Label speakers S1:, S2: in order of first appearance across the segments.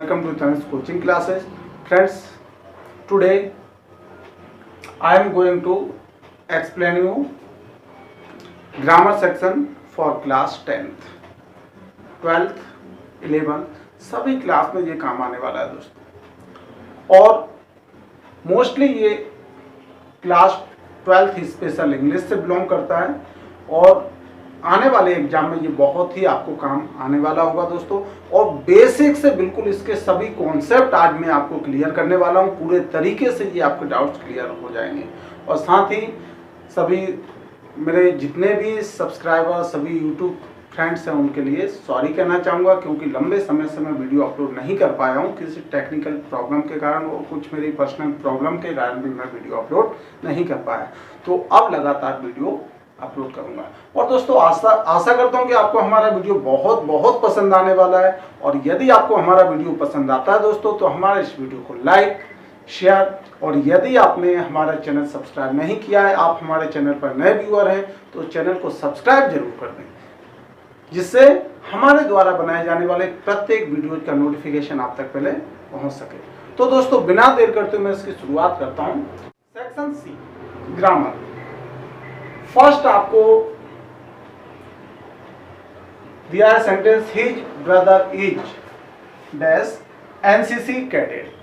S1: welcome to Tanish's coaching classes. Friends, today I am going to explain you grammar section for class 10th, 12th, 11th सभी class में ये काम आने वाला है दोस्तों। और मोस्टली ये क्लास 12th स्पेशल इंग्लिश से बिलोंग करता है और आने वाले एग्जाम में ये बहुत ही आपको काम आने वाला होगा दोस्तों। और बेसिक से बिल्कुल इसके सभी कॉन्सेप्ट आज मैं आपको क्लियर करने वाला हूँ। पूरे तरीके से ये आपके डाउट्स क्लियर हो जाएंगे। और साथ ही सभी मेरे जितने भी सब्सक्राइबर, सभी यूट्यूब फ्रेंड्स हैं, उनके लिए सॉरी कहना चाहूँगा, क्योंकि लंबे समय से मैं वीडियो अपलोड नहीं कर पाया हूँ किसी टेक्निकल प्रॉब्लम के कारण और कुछ मेरी पर्सनल प्रॉब्लम के कारण भी मैं वीडियो अपलोड नहीं कर पाया। तो अब लगातार वीडियो अपलोड करूंगा। और दोस्तों आशा करता हूं कि आपको हमारा वीडियो बहुत बहुत पसंद आने वाला है। और यदि आपको हमारा वीडियो पसंद आता है दोस्तों तो हमारे इस वीडियो को लाइक, शेयर, और यदि आपने हमारा चैनल सब्सक्राइब नहीं किया है, आप हमारे चैनल पर नए व्यूअर हैं, तो चैनल को सब्सक्राइब जरूर कर दें, जिससे हमारे द्वारा बनाए जाने वाले प्रत्येक वीडियो का नोटिफिकेशन आप तक पहले पहुंच सके। तो दोस्तों बिना देर करते हुए मैं इसकी शुरुआत करता हूं। Section C, grammar. फर्स्ट आपको दिया है sentence, his brother is dash NCC cadet.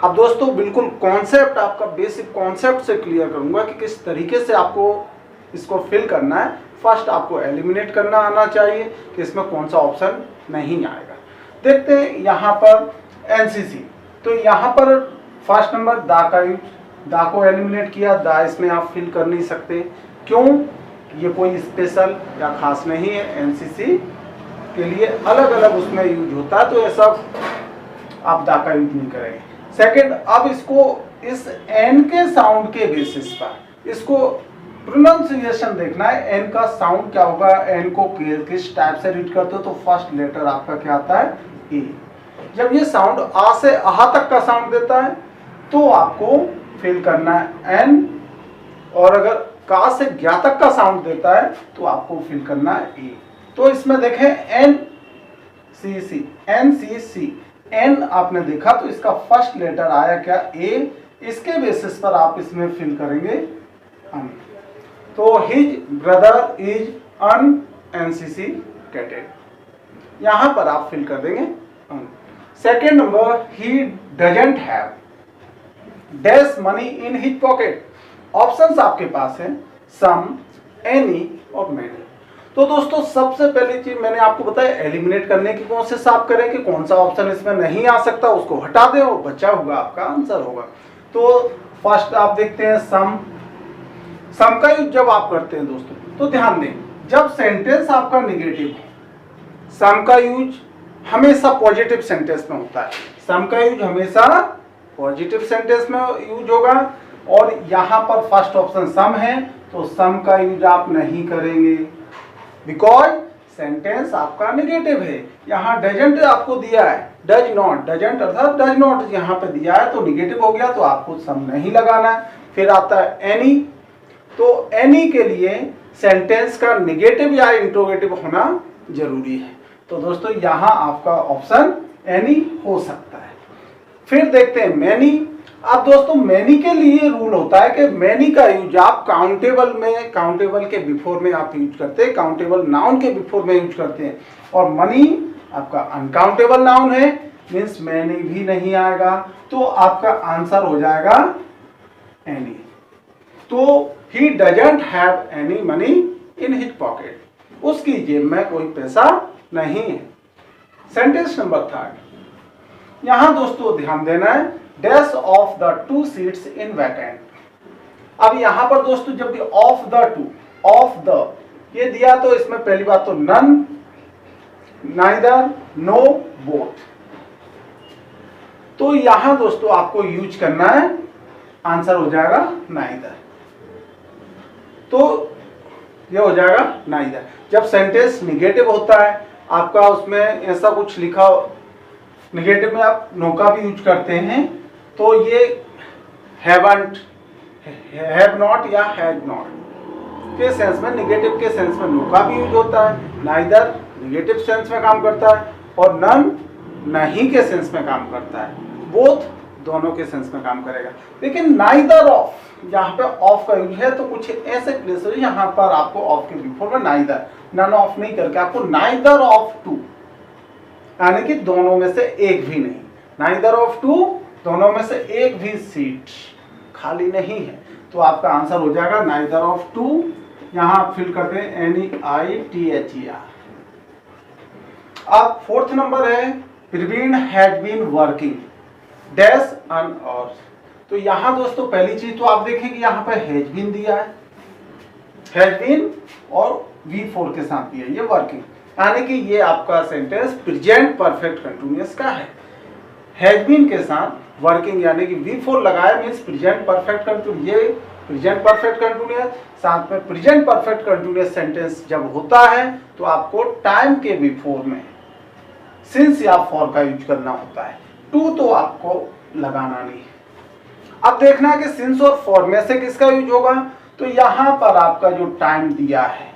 S1: अब दोस्तों बिल्कुल कॉन्सेप्ट, आपका बेसिक कॉन्सेप्ट से क्लियर करूंगा कि किस तरीके से आपको इसको फिल करना है। फर्स्ट आपको एलिमिनेट करना आना चाहिए कि इसमें कौन सा ऑप्शन नहीं आएगा। देखते हैं यहाँ पर एनसीसी, तो यहाँ पर फर्स्ट नंबर दा का यूज, दा को एलिमिनेट किया। दा इसमें आप फिल कर नहीं सकते, क्यों? ये कोई स्पेशल या खास नहीं है, एनसीसी के लिए अलग अलग उसमें यूज होता है, तो ये सब आप दा का यूज नहीं करेंगे। सेकंड, अब इसको इस एन के साउंड के बेसिस पर इसको प्रोनाउंसिएशन देखना है। एन का साउंड क्या होगा, एन को किस टाइप से रीड करते हो, तो फर्स्ट लेटर आपका क्या आता है, ए। जब ये साउंड आ से आहा तक का साउंड देता है तो आपको फिल करना है एन, और अगर का से ज्ञा तक का साउंड देता है तो आपको फिल करना है ए। तो इसमें देखें एन सी सी, एन सी सी, एन आपने देखा तो इसका फर्स्ट लेटर आया क्या, ए। इसके बेसिस पर आप इसमें फिल करेंगे अन। तो his brother is an NCC cadet, यहां पर आप फिल कर देंगे अन। Second number, he doesn't have dash money in his pocket. Options आपके पास हैं सम, एनी और मैनी। तो दोस्तों सबसे पहली चीज मैंने आपको बताया, एलिमिनेट करने की कोशिश आप करें कि कौन सा ऑप्शन इसमें नहीं आ सकता, उसको हटा दें और बचा हुआ आपका आंसर होगा। तो फर्स्ट आप देखते हैं सम। सम का यूज जब आप करते हैं दोस्तों तो ध्यान दें, जब सेंटेंस आपका निगेटिव हो, सम का यूज हमेशा पॉजिटिव सेंटेंस में होता है। सम का यूज हमेशा पॉजिटिव सेंटेंस में यूज होगा। और यहाँ पर फर्स्ट ऑप्शन सम है, तो सम का यूज आप नहीं करेंगे, बिकॉज सेंटेंस आपका नेगेटिव है। यहाँ डजंट आपको दिया है, डज नॉट, डजंट अर्थात डज नॉट यहाँ पे दिया है, तो नेगेटिव हो गया, तो आपको सम नहीं लगाना है। फिर आता है एनी, तो एनी के लिए सेंटेंस का नेगेटिव या इंट्रोगेटिव होना जरूरी है। तो दोस्तों यहाँ आपका ऑप्शन एनी हो सकता है। फिर देखते हैं मैनी। अब दोस्तों मैनी के लिए रूल होता है कि मैनी का यूज आप काउंटेबल में, काउंटेबल के बिफोर में आप यूज करते हैं, काउंटेबल नाउन के बिफोर में यूज करते हैं। और मनी आपका अनकाउंटेबल नाउन है, मीन्स मैनी भी नहीं आएगा, तो आपका आंसर हो जाएगा एनी। तो ही doesn't have any money in his pocket, उसकी जेब में कोई पैसा नहीं है। सेंटेंस नंबर थर्ड, यहां दोस्तों ध्यान देना है, dash of the two seats in vacant. अब यहां पर दोस्तों जब भी of the two, of the ये दिया तो इसमें पहली बात तो नन, नाइदर, नो, बोथ। तो यहां दोस्तों आपको यूज करना है, आंसर हो जाएगा नाइदर। तो ये हो जाएगा नाइदर। जब सेंटेंस निगेटिव होता है आपका, उसमें ऐसा कुछ लिखा, निगेटिव में आप नो का भी यूज करते हैं, तो ये हैवंट, हैव नॉट या हैड नॉट के सेंस में, निगेटिव के सेंस में नो का भी यूज होता है। नाइदर निगेटिव सेंस में काम करता है, और नन नहीं के सेंस में काम करता है, बोथ दोनों के सेंस में काम करेगा। लेकिन नाइदर ऑफ, यहाँ पे ऑफ का यूज है तो कुछ ऐसे प्लेस है यहाँ पर आपको ऑफ के बिफोर में नाइदर, नन ऑफ नहीं करके आपको नाइदर ऑफ टू, यानी कि दोनों में से एक भी नहीं, नाइदर ऑफ टू, दोनों में से एक भी सीट खाली नहीं है। तो आपका आंसर हो जाएगा नाइदर ऑफ टू। यहां आप फिल करते हैं NEITHER। अब फोर्थ नंबर है Praveen had been working dash on hours. तो यहां दोस्तों पहली चीज तो आप देखें कि यहां पर हैज बीन दिया है, हैज बीन और V4 के साथ दिया है, ये वर्किंग, यानी कि ये आपका सेंटेंस प्रेजेंट परफेक्ट कंटिन्यूअस का है। हैज बीन के साथ वर्किंग यानी कि V4 लगाया मींस प्रेजेंट परफेक्ट कंटिन्यूअस, ये प्रेजेंट परफेक्ट कंटिन्यूअस, साथ में प्रेजेंट परफेक्ट कंटिन्यूअस सेंटेंस जब होता है तो आपको टाइम के बिफोर में सिंस या फॉर का यूज करना होता है, टू तो आपको लगाना नहीं है। अब देखना है कि सिंस और फॉर में से किसका यूज होगा। तो यहां पर आपका जो टाइम दिया है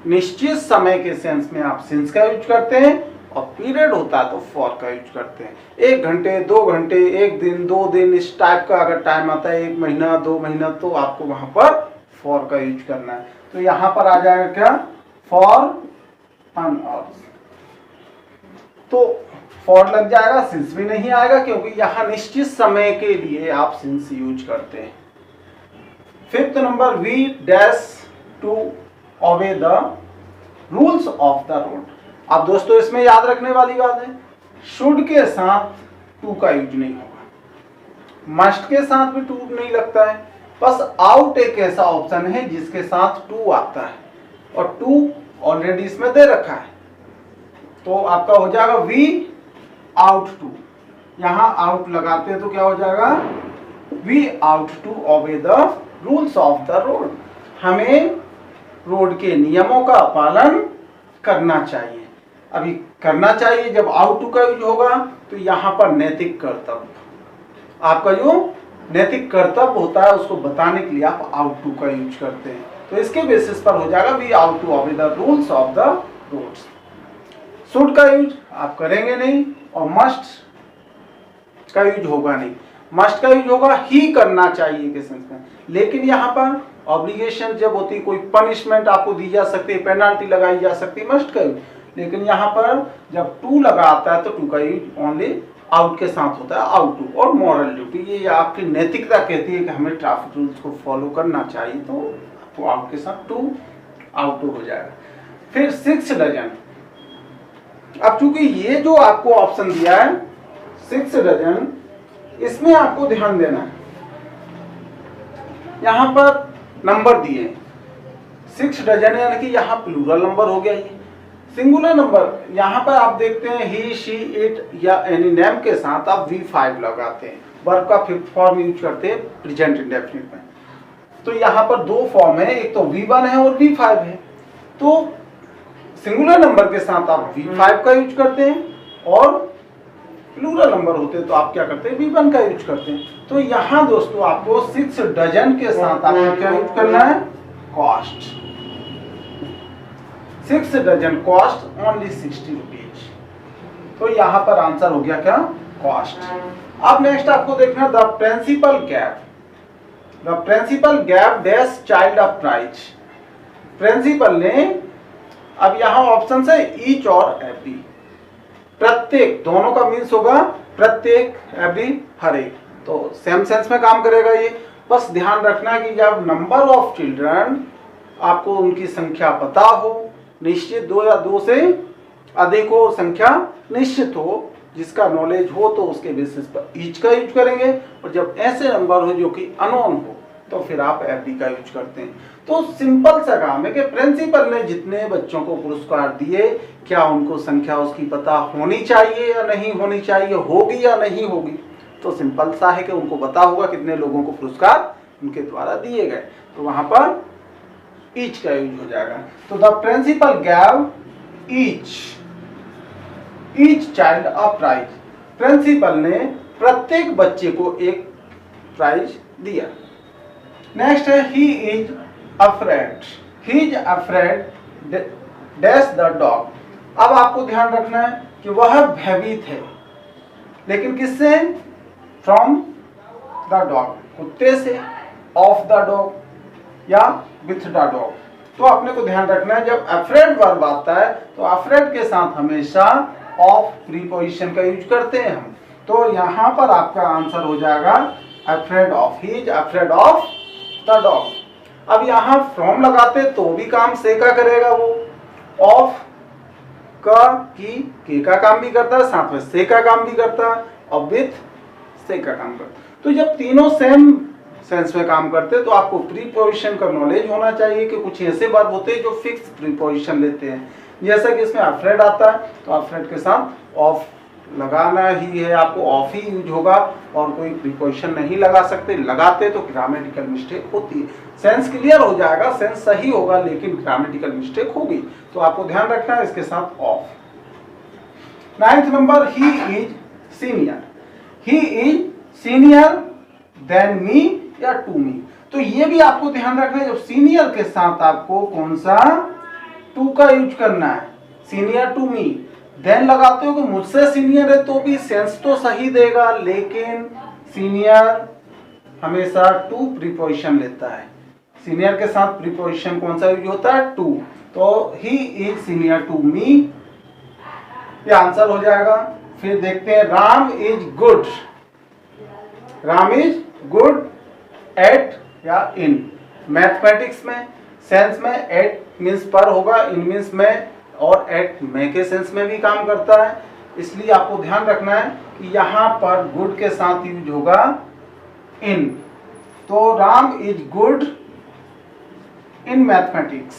S1: निश्चित समय के सेंस में आप सिंस का यूज करते हैं, और पीरियड होता है तो फॉर का यूज करते हैं। 1 घंटे 2 घंटे 1 दिन 2 दिन इस टाइप का अगर टाइम आता है, 1 महीना 2 महीना, तो आपको वहां पर फॉर का यूज करना है। तो यहां पर आ जाएगा क्या, फॉर एन आवर्स, तो फॉर लग जाएगा, सिंस भी नहीं आएगा क्योंकि यहां निश्चित समय के लिए आप सिंस यूज करते हैं। Fifth number we dash to obey the rules of the road. अब दोस्तों इसमें याद रखने वाली बात है, शुड के साथ टू का यूज नहीं होगा, मस्ट के साथ भी टू नहीं लगता है, बस आउट एक ऐसा ऑप्शन है जिसके साथ टू आता है, और टू ऑलरेडी इसमें दे रखा है, तो आपका हो जाएगा वी आउट टू। यहां आउट लगाते हैं तो क्या हो जाएगा, we ought to obey the rules of the road. हमें रोड के नियमों का पालन करना चाहिए। अभी करना चाहिए जब आउट टू का यूज होगा तो यहां पर नैतिक कर्तव्य, आपका जो नैतिक कर्तव्य होता है उसको बताने के लिए आप आउट टू का यूज करते हैं, तो इसके बेसिस पर हो जाएगा we ought to obey the rules of the roads. Should का यूज आप करेंगे नहीं, और मस्ट का यूज होगा नहीं, मस्ट का यूज होगा ही करना चाहिए के सेंस में। लेकिन यहाँ पर ऑब्लिगेशन जब होती है, कोई पनिशमेंट आपको दी जा सकती है, पेनाल्टी लगाई जा सकती है, मस्ट का यूज। लेकिन यहाँ पर जब टू लगा आता है तो टू का यूज ओनली आउट के साथ होता है, आउट टू। और मॉरल ड्यूटी, ये आपकी नैतिकता कहती है कि हमें ट्रैफिक रूल्स को फॉलो करना चाहिए, तो आपको आउट के साथ टू आउट टू हो जाएगा। फिर 6 डजन, अब चूंकि ये जो आपको ऑप्शन दिया है 6 डजन, इसमें आपको ध्यान देना है, यहां पर नंबर दिए 6 डजन, यानी कि यहां प्लूरल नंबर हो गया, ये सिंगुलर नंबर। यहां पर आप देखते हैं ही शी इट या एनी नेम के साथ आप V5 लगाते हैं, वर्ब का फिफ्थ फॉर्म यूज करते हैं प्रेजेंट इंडेफिनिट में। तो यहां पर 2 फॉर्म है, एक तो V1 है और V5 है, तो सिंगुलर नंबर के साथ आप V5 का यूज करते हैं, और प्लूरल नंबर होते हैं तो आप क्या करते हैं, V1 का यूज करते हैं। तो यहाँ दोस्तों आपको 6 डजन के साथ आपको क्या यूज करना है, cost. 6 dozen cost only 60 rupees. तो यहाँ पर आंसर हो गया क्या, कॉस्ट। अब नेक्स्ट आपको देखना the principal gave, the principal gave dash child of prize. Principal ने, अब यहाँ ऑप्शन है ईच और एवरी, प्रत्येक, दोनों का मीन्स होगा प्रत्येक, एवरी हर एक, तो सेम सेंस में काम करेगा ये। बस ध्यान रखना कि जब नंबर ऑफ चिल्ड्रन आपको उनकी संख्या पता हो, निश्चित 2 या 2 से अधिक हो, संख्या निश्चित हो, जिसका नॉलेज हो, तो उसके बेसिस पर ईच का यूज करेंगे, और जब ऐसे नंबर हो जो कि अननोन हो तो फिर आप एवरी का यूज करते हैं। तो सिंपल सा काम है कि प्रिंसिपल ने जितने बच्चों को पुरस्कार दिए, क्या उनको संख्या उसकी पता होनी चाहिए या नहीं होनी चाहिए, होगी या नहीं होगी। तो सिंपल सा है कि उनको पता होगा कितने लोगों को पुरस्कार उनके द्वारा दिए गए, तो वहां पर ईच का यूज हो जाएगा। तो the principal gave each child a prize, principal ने प्रत्येक बच्चे को एक प्राइज दिया। नेक्स्ट है he is afraid dash the dog. अब आपको ध्यान रखना है कि वह भयभीत है, लेकिन किससे? फ्रॉम द डॉग, कुत्ते से, ऑफ द डॉग या विथ द डॉग। तो अपने को ध्यान रखना है जब अफ्रेड वर्ब आता है तो अफ्रेड के साथ हमेशा ऑफ प्रीपोजिशन का यूज करते हैं हम। तो यहाँ पर आपका आंसर हो जाएगा afraid of, he is afraid of the dog. अब यहाँ फ्रॉम लगाते तो भी काम से का करेगा, वो ऑफ का की के का काम भी करता है, साथ में से का काम भी करता है और विथ से का काम करता है। तो जब तीनों सेम सेंस में काम करते हैं तो आपको प्रीपोजिशन का नॉलेज होना चाहिए कि कुछ ऐसे वर्ब होते हैं जो फिक्स प्रीपोजिशन लेते हैं। जैसा कि इसमें अफ्रेड आता है तो अफ्रेड के साथ ऑफ लगाना ही है, आपको ऑफ ही यूज होगा और कोई प्रीपोजिशन नहीं लगा सकते। लगाते तो ग्रामेटिकल मिस्टेक होती है। सेंस क्लियर हो जाएगा, सेंस सही होगा, लेकिन ग्रामेटिकल मिस्टेक होगी, तो आपको ध्यान रखना है इसके साथ of. 9th number, he is senior. He is senior than me या टू मी। तो ये भी आपको ध्यान रखना है, जब सीनियर के साथ आपको कौन सा टू का यूज करना है, सीनियर टू मी। देन लगाते हो कि मुझसे सीनियर है तो भी सेंस तो सही देगा, लेकिन सीनियर हमेशा टू प्रीपोजिशन लेता है। सीनियर के साथ प्रीपोजिशन कौन सा यूज होता है? टू। तो he is senior to me, ये आंसर हो जाएगा। फिर देखते हैं, Ram is good. Ram is good at या इन। मैथमेटिक्स में सेंस में एट मीन्स पर होगा, इन मीन्स में, और एट में के सेंस में भी काम करता है। इसलिए आपको ध्यान रखना है कि यहाँ पर गुड के साथ यूज होगा इन। तो Ram is good in mathematics.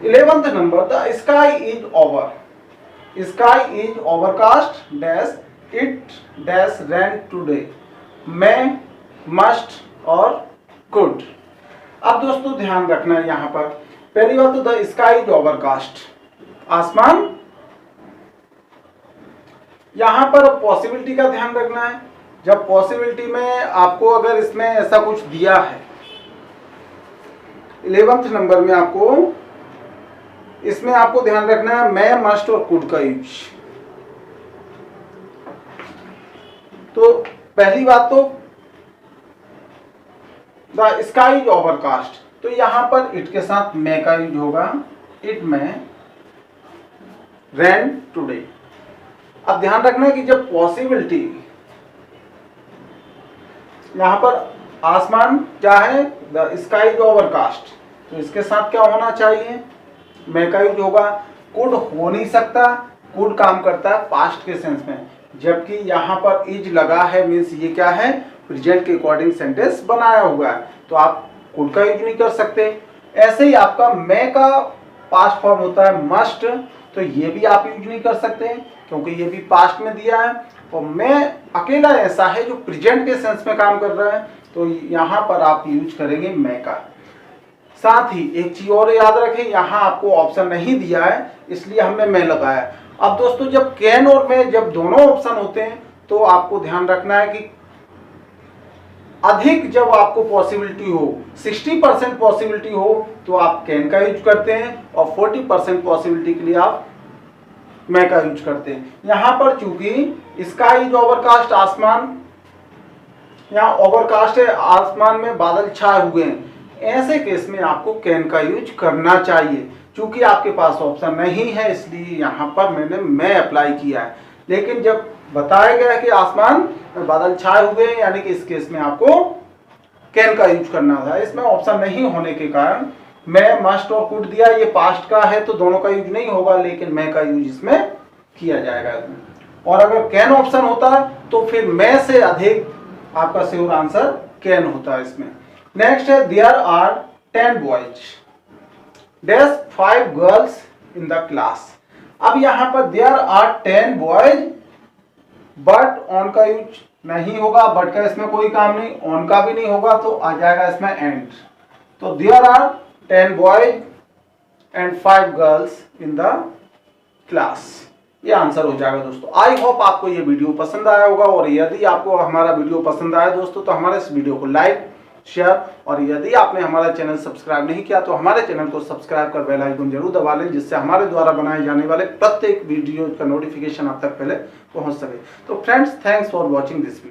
S1: 11th number, the sky is over. Sky is overcast dash it dash rain today. मैं, मस्ट और कुड। अब दोस्तों ध्यान रखना है यहाँ पर, पहली बात तो द स्काई इज ओवरकास्ट, आसमान। यहां पर पॉसिबिलिटी का ध्यान रखना है। जब पॉसिबिलिटी में आपको अगर इसमें ऐसा कुछ दिया है, 11th नंबर में आपको इसमें आपको ध्यान रखना है मैं, मस्ट और कुड का यूज। तो पहली बात तो द स्काई इज ओवरकास्ट, तो यहां पर इट के साथ मे का यूज होगा, इट में रैन टुडे। अब ध्यान रखना कि जब पॉसिबिलिटी यहां पर आसमान क्या है, द स्काई इज ओवरकास्ट, तो इसके साथ क्या होना चाहिए, मे का यूज होगा। कुड हो नहीं सकता, कुड काम करता है पास्ट के सेंस में, जबकि यहाँ पर इज लगा है, मीन्स ये क्या है, प्रेजेंट के अकॉर्डिंग सेंटेंस बनाया हुआ है, तो आप कुड का यूज नहीं कर सकते। ऐसे ही आपका मे का पास्ट फॉर्म होता है मस्ट, तो ये भी आप यूज नहीं कर सकते क्योंकि ये भी पास्ट में दिया है। और मे अकेला ऐसा है जो प्रेजेंट के सेंस में काम कर रहा है, तो यहाँ पर आप यूज करेंगे मे का। साथ ही एक चीज और याद रखें, यहाँ आपको ऑप्शन नहीं दिया है इसलिए हमने मे लगाया। अब दोस्तों जब कैन और मे जब दोनों ऑप्शन होते हैं तो आपको ध्यान रखना है कि अधिक जब आपको पॉसिबिलिटी हो, 60% पॉसिबिलिटी हो तो आप कैन का यूज करते हैं और 40% पॉसिबिलिटी के लिए आप मे का यूज करते हैं। यहां पर चूंकि स्काई इज ओवरकास्ट, आसमान यहाँ ओवरकास्ट है, आसमान में बादल छाए हुए हैं, ऐसे केस में आपको कैन का यूज करना चाहिए। चूंकि आपके पास ऑप्शन नहीं है इसलिए यहाँ पर मैंने मैं अप्लाई किया है, लेकिन जब बताया गया है कि आसमान में बादल छाए हुए हैं, यानी कि इस केस में आपको कैन का यूज करना था। इसमें ऑप्शन नहीं होने के कारण मैं, मस्ट और कुड दिया, ये पास्ट का है तो दोनों का यूज नहीं होगा, लेकिन मैं का यूज इसमें किया जाएगा। और अगर कैन ऑप्शन होता तो फिर मैं से अधिक आपका श्योर आंसर कैन होता है इसमें। नेक्स्ट है, there are 10 boys dash 5 girls in the class. अब यहां पर there are 10 boys, but on का यूज नहीं होगा, बट का इसमें कोई काम नहीं, ऑन का भी नहीं होगा, तो आ जाएगा इसमें एंड। तो there are 10 boys and 5 girls in the class, ये आंसर हो जाएगा दोस्तों। आई होप आपको ये वीडियो पसंद आया होगा, और यदि आपको हमारा वीडियो पसंद आया दोस्तों तो हमारे इस वीडियो को लाइक, शेयर, और यदि आपने हमारा चैनल सब्सक्राइब नहीं किया तो हमारे चैनल को सब्सक्राइब कर बेल आइकन जरूर दबा लें, जिससे हमारे द्वारा बनाए जाने वाले प्रत्येक वीडियो का नोटिफिकेशन आप तक पहले पहुंच सके। तो friends, thanks for watching this video.